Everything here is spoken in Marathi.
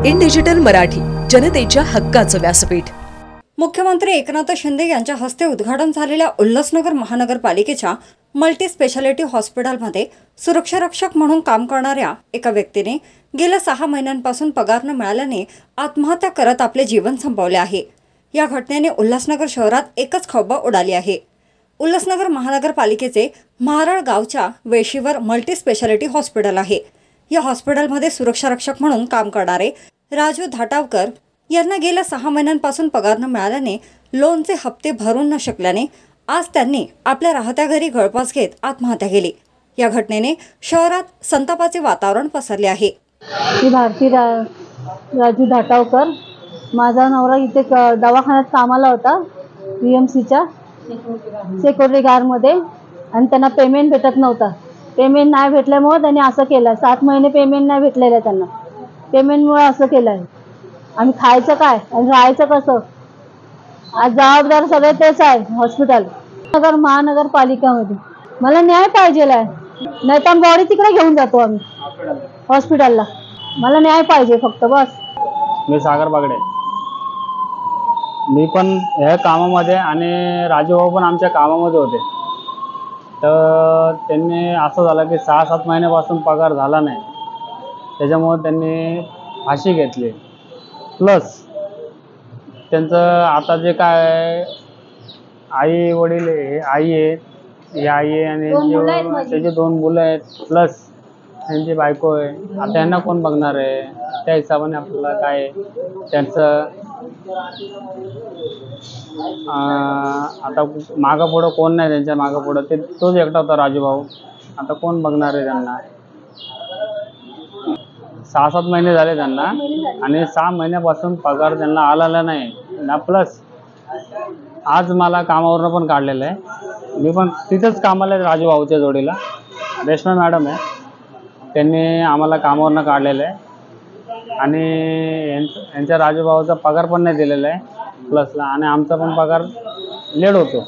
इन डिजिटल मराठी, जनतेच्या हक्काचं व्यासपीठ। मुख्यमंत्री एकनाथ शिंदे यांच्या हस्ते उद्घाटन झालेल्या उल्हासनगर महानगरपालिकेच्या मल्टी स्पेशालिटी हॉस्पिटलमध्ये सुरक्षारक्षक म्हणून काम करणाऱ्या एका व्यक्तीने गेल्या 6 महिन्यांपासून पगार न मिळाल्याने आत्महत्या करत आपले जीवन संपवले आहे। या घटनेने उल्हासनगर शहरात एकच खळबळ उडाली आहे। उल्हासनगर महानगरपालिकेचे महाराळ गावच्या वेशीवर मल्टी स्पेशालिटी हॉस्पिटल आहे। या हॉस्पिटलमध्ये सुरक्षारक्षक म्हणून काम करणारे राजू धाटावकर यांना गेल्या 6 महिन्यांपासून पगार न मिळाल्याने लोनचे हप्ते भरून न शकल्याने आज त्यांनी आपल्या राहत्या घरी गळफास घेत आत्महत्या केली। या घटनेने शहरात संतापाचे वातावरण पसरले आहे। मी भारती राजू धाटावकर, माझा नवरा इथे दवाखान्यात कामाला होता बीएमसीच्या सिक्युरिटी गार्डमध्ये, आणि त्यांना पेमेंट भेटत नव्हता। पेमेंट नाही भेटल्यामुळे त्यांनी असं केलं। 7 महिने पेमेंट नाही भेटलेलं त्यांना, पेमेंटमुळे असं केलं आहे। आम्ही खायचं काय आणि राहायचं कसं? आज जबाबदार सगळे तेच आहे हॉस्पिटल नगर महानगरपालिकामध्ये। मला न्याय पाहिजे आहे, नाही तर बॉडी तिकडे घेऊन जातो आम्ही हॉस्पिटलला। मला न्याय पाहिजे फक्त, बस। मी सागर बागडे, मी पण ह्या कामामध्ये आणि राजूभाऊ पण आमच्या कामामध्ये होते। तर त्यांनी असं झालं की 6-7 महिन्यापासून पगार झाला नाही, त्याच्यामुळे त्यांनी फाशी घेतली। प्लस त्यांचं आता जे काय आई वडील आहे, आई आहे, ही आई आहे आणि त्याचे 2 मुलं आहेत, प्लस त्यांची बायको आहे। आता यांना कोण बघणार आहे? त्या हिशोबाने आपल्याला काय त्यांचं आता मागं पुढं कोण नाही, त्यांच्या मागं पुढं ते तोच एकटा होता राजूभाऊ। आता कोण बघणार आहे त्यांना? 6-7 महिने झाले त्यांना, आणि 6 महिन्यापासून पगार त्यांना आलेला नाही ना। प्लस आज मला कामावरनं पण काढलेलं आहे। मी पण तिथंच कामाला आहे राजूभाऊच्या जोडीला, रेश्मा मॅडम आहे, त्यांनी आम्हाला कामावरनं काढलेलं आहे। आणि यांच्या राजूभाऊचा पगार पण नाही दिलेला आहे प्लसला, आणि आमचा पण पगार लेट होतो।